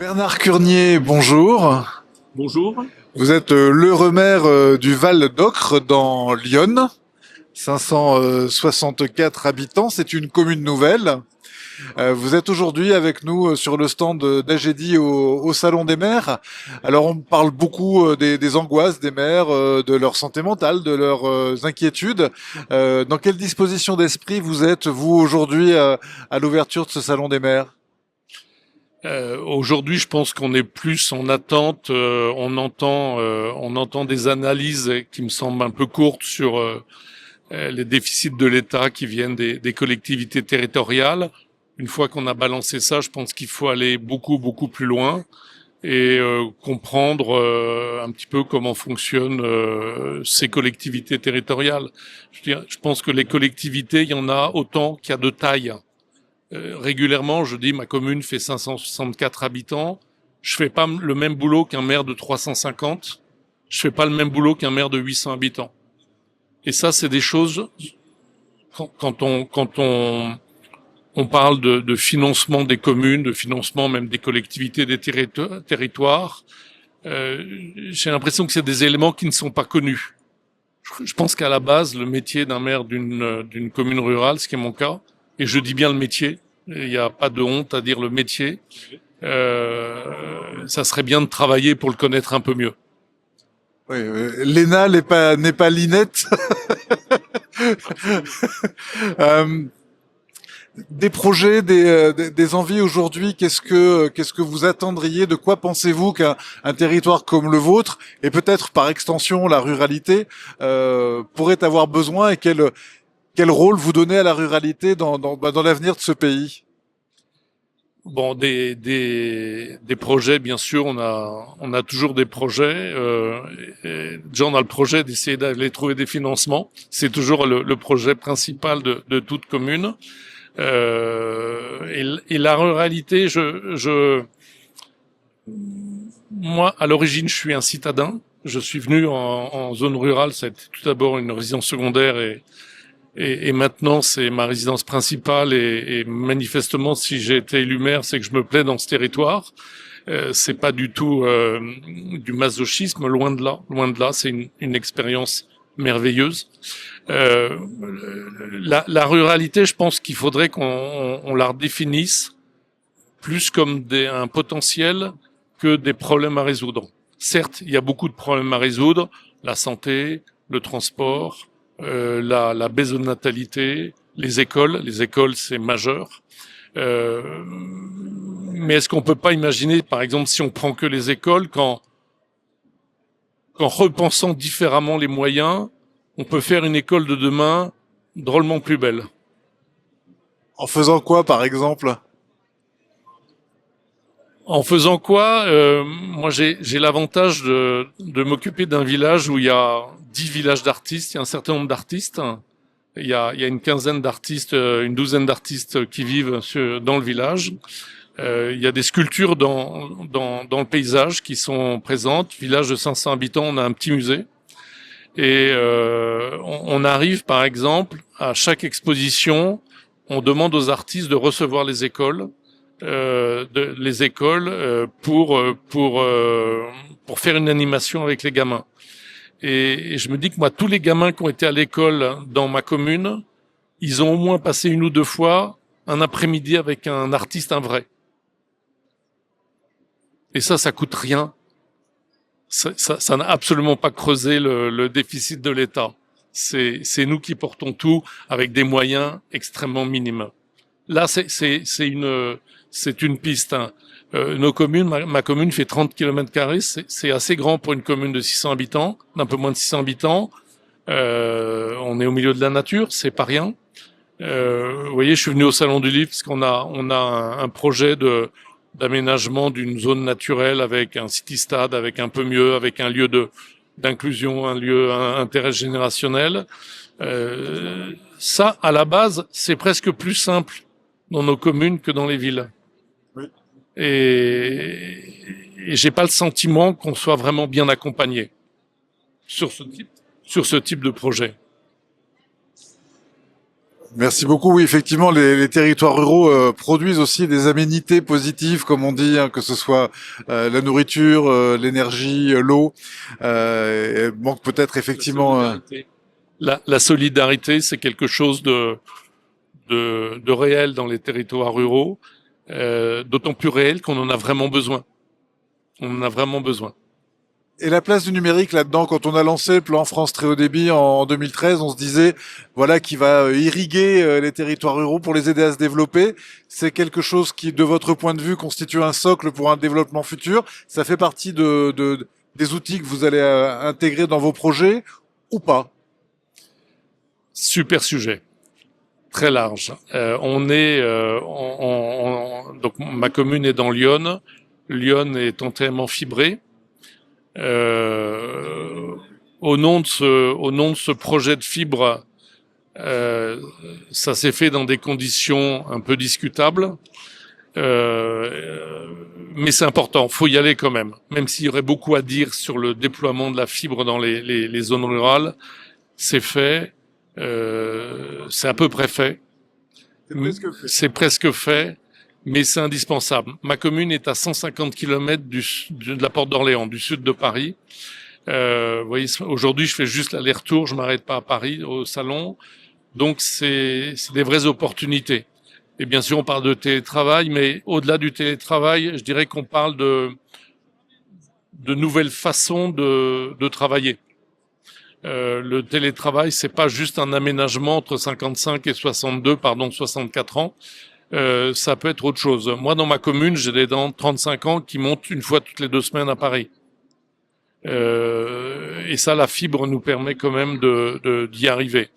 Bernard Curnier, bonjour. Bonjour. Vous êtes l'heureux maire du Val d'Ocre dans l'Yonne. 564 habitants, c'est une commune nouvelle. Vous êtes aujourd'hui avec nous sur le stand d'Agedi au Salon des maires. Alors on parle beaucoup des angoisses des maires, de leur santé mentale, de leurs inquiétudes. Dans quelle disposition d'esprit vous êtes, vous, aujourd'hui, à l'ouverture de ce Salon des maires? Aujourd'hui, je pense qu'on est plus en attente. On entend des analyses qui me semblent un peu courtes sur les déficits de l'État qui viennent des collectivités territoriales. Une fois qu'on a balancé ça, je pense qu'il faut aller beaucoup plus loin et comprendre un petit peu comment fonctionnent ces collectivités territoriales. Je pense que les collectivités, il y en a autant qu'il y a de taille. Régulièrement, je dis ma commune fait 564 habitants. Je fais pas le même boulot qu'un maire de 350. Je fais pas le même boulot qu'un maire de 800 habitants. Et ça, c'est des choses quand on parle de financement des communes, de financement même des collectivités, des territoires. J'ai l'impression que c'est des éléments qui ne sont pas connus. Je pense qu'à la base, le métier d'un maire d'une commune rurale, ce qui est mon cas, et je dis bien le métier, il n'y a pas de honte à dire le métier, ça serait bien de travailler pour le connaître un peu mieux. Oui, l'ENA n'est pas l'INET. Des projets, des envies aujourd'hui, qu'est-ce que vous attendriez? De quoi pensez-vous qu'un territoire comme le vôtre, et peut-être par extension la ruralité, pourrait avoir besoin, et quel rôle vous donnez à la ruralité dans l'avenir de ce pays? Bon, des projets, bien sûr, on a toujours des projets. Déjà, on a le projet d'essayer d'aller trouver des financements. C'est toujours le projet principal de toute commune. Et la ruralité, moi, à l'origine, je suis un citadin. Je suis venu en zone rurale. Ça a été tout d'abord une résidence secondaire et maintenant, c'est ma résidence principale et manifestement, si j'ai été élu maire, c'est que je me plais dans ce territoire. C'est pas du tout du masochisme, loin de là. Loin de là, c'est une expérience merveilleuse. La ruralité, je pense qu'il faudrait qu'on la redéfinisse plus comme un potentiel que des problèmes à résoudre. Certes, il y a beaucoup de problèmes à résoudre, la santé, le transport, la baisse de natalité, les écoles c'est majeur. Mais est-ce qu'on peut pas imaginer, par exemple, si on prend que les écoles, qu'en repensant différemment les moyens, on peut faire une école de demain drôlement plus belle? En faisant quoi, par exemple? En faisant quoi? Moi, j'ai l'avantage de m'occuper d'un village où il y a 10 villages d'artistes, il y a un certain nombre d'artistes. Il y a une quinzaine d'artistes, une douzaine d'artistes qui vivent dans le village. Il y a des sculptures dans le paysage qui sont présentes. Village de 500 habitants, on a un petit musée. Et on arrive, par exemple, à chaque exposition, on demande aux artistes de recevoir les écoles. Pour faire une animation avec les gamins. Et je me dis que moi, tous les gamins qui ont été à l'école dans ma commune, ils ont au moins passé une ou deux fois un après-midi avec un artiste, un vrai. Et ça coûte rien. Ça n'a absolument pas creusé le déficit de l'État. C'est nous qui portons tout avec des moyens extrêmement minimes. Là, c'est une piste. Hein. Nos communes, ma commune fait 30 km², c'est assez grand pour une commune de 600 habitants, d'un peu moins de 600 habitants. On est au milieu de la nature, c'est pas rien. Vous voyez, je suis venu au Salon du Livre parce qu'on a un projet d'aménagement d'une zone naturelle avec un city-stade, avec un peu mieux, avec un lieu d'inclusion, un lieu intergénérationnel. Ça, à la base, c'est presque plus simple dans nos communes que dans les villes. Oui. Et j'ai pas le sentiment qu'on soit vraiment bien accompagné sur ce type de projet. Merci beaucoup. Oui, effectivement, les territoires ruraux produisent aussi des aménités positives, comme on dit, hein, que ce soit la nourriture, l'énergie, l'eau. Manque peut-être La effectivement. solidarité. La solidarité, c'est quelque chose de réel dans les territoires ruraux, d'autant plus réel qu'on en a vraiment besoin. On en a vraiment besoin. Et la place du numérique là-dedans, quand on a lancé le plan France très haut débit en 2013, on se disait voilà qui va irriguer les territoires ruraux pour les aider à se développer. C'est quelque chose qui, de votre point de vue, constitue un socle pour un développement futur. Ça fait partie des outils que vous allez intégrer dans vos projets ou pas? Super sujet, très large. Donc ma commune est dans l'Yonne. Lyon est entièrement fibrée. Euh, au nom de ce projet de fibre, ça s'est fait dans des conditions un peu discutables, mais c'est important. Faut y aller quand même s'il y aurait beaucoup à dire sur le déploiement de la fibre dans les zones rurales. C'est fait, c'est à peu près fait. C'est presque fait, mais c'est indispensable. Ma commune est à 150 km de la Porte d'Orléans, du sud de Paris. Vous voyez, aujourd'hui, je fais juste l'aller-retour, je m'arrête pas à Paris, au salon. Donc, c'est des vraies opportunités. Et bien sûr, on parle de télétravail, mais au-delà du télétravail, je dirais qu'on parle de nouvelles façons de travailler. Le télétravail, c'est pas juste un aménagement entre 55 et 64 ans. Ça peut être autre chose. Moi, dans ma commune, j'ai des dents de 35 ans qui montent une fois toutes les 2 semaines à Paris. Et ça, la fibre nous permet quand même d'y arriver.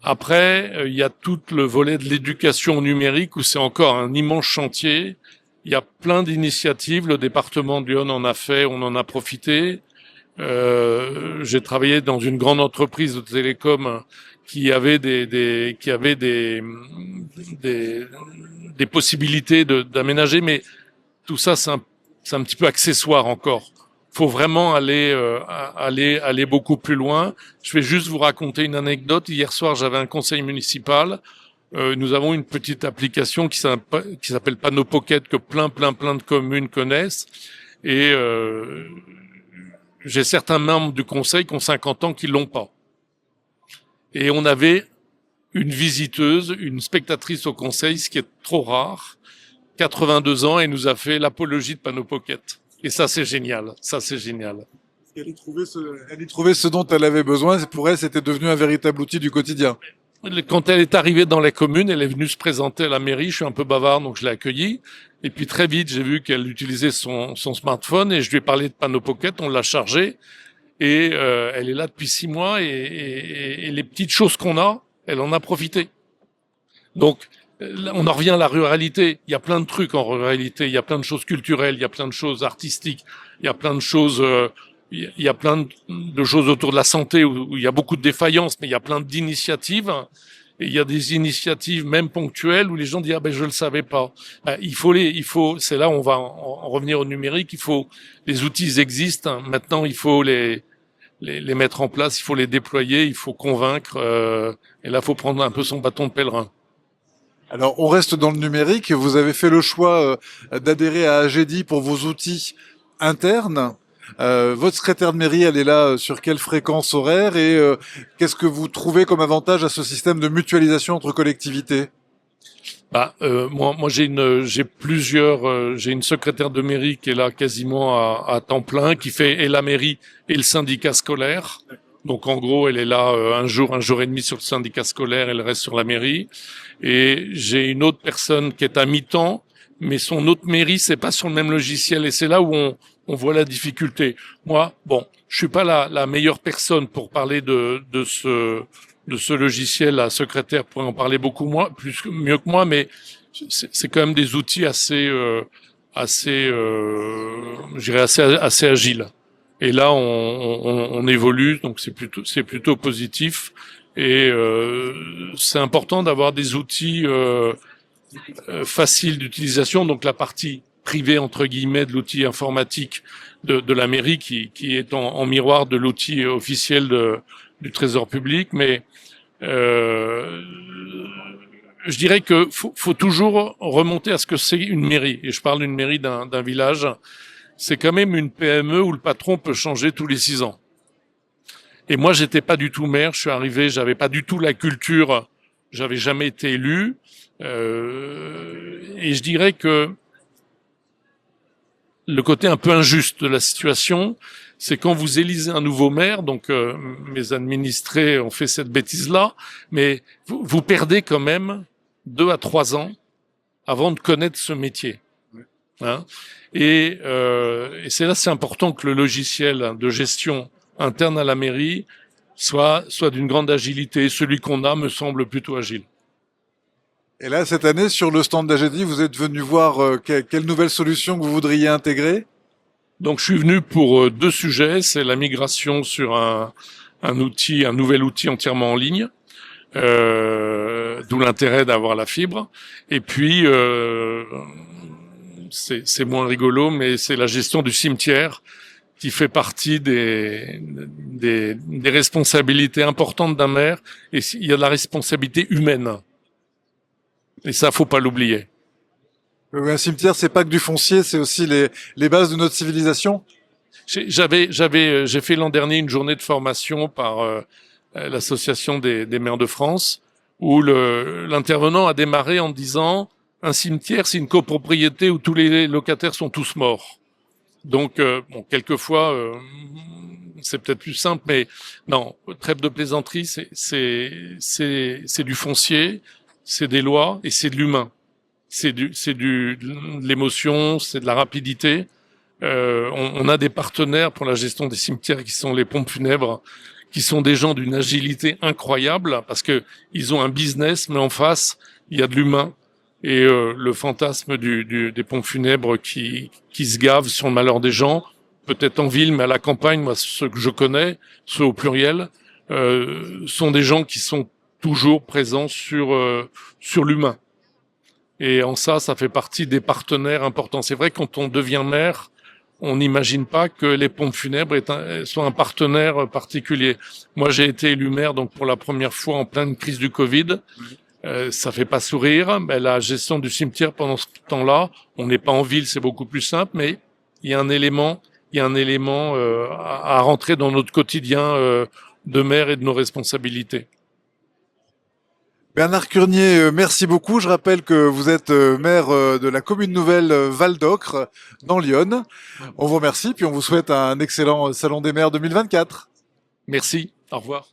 Après, il y a tout le volet de l'éducation numérique où c'est encore un immense chantier. Il y a plein d'initiatives. Le département de Lyon en a fait, on en a profité. J'ai travaillé dans une grande entreprise de télécom qui avait des possibilités d'aménager, mais tout ça c'est un petit peu accessoire encore. Faut vraiment aller beaucoup plus loin. Je vais juste vous raconter une anecdote. Hier soir, j'avais un conseil municipal. Nous avons une petite application qui s'appelle Panneau Pocket que plein de communes connaissent. Et j'ai certains membres du conseil qui ont 50 ans qui l'ont pas. Et on avait une visiteuse, une spectatrice au conseil, ce qui est trop rare, 82 ans, et nous a fait l'apologie de Panneau Pocket. Et ça, c'est génial. Ça, c'est génial. Elle y trouvait ce dont elle avait besoin. Pour elle, c'était devenu un véritable outil du quotidien. Quand elle est arrivée dans la commune, elle est venue se présenter à la mairie. Je suis un peu bavard, donc je l'ai accueillie. Et puis très vite, j'ai vu qu'elle utilisait son smartphone et je lui ai parlé de Panneau Pocket. On l'a chargé et elle est là depuis 6 mois et les petites choses qu'on a, elle en a profité. Donc, on en revient à la ruralité. Il y a plein de trucs en ruralité. Il y a plein de choses culturelles. Il y a plein de choses artistiques. Il y a plein de choses. Il y a plein de choses autour de la santé où il y a beaucoup de défaillances, mais il y a plein d'initiatives. Et il y a des initiatives même ponctuelles où les gens disent ah ben je le savais pas. C'est là où on va en revenir au numérique. Les outils existent. Maintenant il faut les mettre en place. Il faut les déployer. Il faut convaincre. Et là il faut prendre un peu son bâton de pèlerin. Alors, on reste dans le numérique. Vous avez fait le choix d'adhérer à Agedi pour vos outils internes. Votre secrétaire de mairie, elle est là sur quelle fréquence horaire et qu'est-ce que vous trouvez comme avantage à ce système de mutualisation entre collectivités? Moi j'ai une secrétaire de mairie qui est là quasiment à temps plein, qui fait et la mairie et le syndicat scolaire. Donc en gros, elle est là un jour et demi sur le syndicat scolaire, elle reste sur la mairie. Et j'ai une autre personne qui est à mi-temps, mais son autre mairie, c'est pas sur le même logiciel. Et c'est là où on voit la difficulté. Moi, je suis pas la meilleure personne pour parler de ce logiciel. La secrétaire pourrait en parler mieux que moi, mais c'est quand même des outils assez agiles. Et là, on évolue, donc c'est plutôt positif. Et c'est important d'avoir des outils faciles d'utilisation. Donc la partie privée entre guillemets de l'outil informatique de la mairie qui est en miroir de l'outil officiel du Trésor public. Mais Euh, je dirais que faut toujours remonter à ce que c'est une mairie. Et je parle d'une mairie d'un village. C'est quand même une PME où le patron peut changer tous les 6 ans. Et moi, j'étais pas du tout maire. Je suis arrivé, j'avais pas du tout la culture. J'avais jamais été élu. Et je dirais que le côté un peu injuste de la situation, c'est quand vous élisez un nouveau maire, donc mes administrés ont fait cette bêtise-là, mais vous perdez quand même 2 à 3 ans avant de connaître ce métier. Hein, et c'est important que le logiciel de gestion interne à la mairie soit d'une grande agilité. Celui qu'on a me semble plutôt agile. Et là, cette année, sur le stand d'Agedi, vous êtes venu voir quelle nouvelle solution que vous voudriez intégrer? Donc je suis venu pour 2 sujets, c'est la migration sur un nouvel outil entièrement en ligne, d'où l'intérêt d'avoir la fibre. Et puis c'est moins rigolo, mais c'est la gestion du cimetière qui fait partie des responsabilités importantes d'un maire. Et il y a de la responsabilité humaine. Et ça, faut pas l'oublier. Un cimetière, c'est pas que du foncier, c'est aussi les bases de notre civilisation. J'ai fait l'an dernier une journée de formation par l'association des maires de France, où l'intervenant a démarré en disant un cimetière, c'est une copropriété où tous les locataires sont tous morts. Donc, bon, quelquefois, c'est peut-être plus simple, mais non, trêve de plaisanterie, c'est du foncier, c'est des lois et c'est de l'humain. De l'émotion, c'est de la rapidité. On a des partenaires pour la gestion des cimetières qui sont les pompes funèbres, qui sont des gens d'une agilité incroyable parce que ils ont un business, mais en face, il y a de l'humain. Et le fantasme des pompes funèbres qui se gavent sur le malheur des gens, peut-être en ville, mais à la campagne, moi, ceux que je connais, ceux au pluriel, sont des gens qui sont toujours présents sur l'humain. Et en ça fait partie des partenaires importants. C'est vrai, quand on devient maire, on n'imagine pas que les pompes funèbres soient un partenaire particulier. Moi, j'ai été élu maire donc pour la première fois en pleine crise du Covid. Ça fait pas sourire, mais la gestion du cimetière pendant ce temps-là, on n'est pas en ville, c'est beaucoup plus simple, mais il y a un élément à rentrer dans notre quotidien de maire et de nos responsabilités. Bernard Curnier, merci beaucoup. Je rappelle que vous êtes maire de la commune nouvelle Val d'Ocre, dans l'Yonne. On vous remercie, puis on vous souhaite un excellent Salon des maires 2024. Merci, au revoir.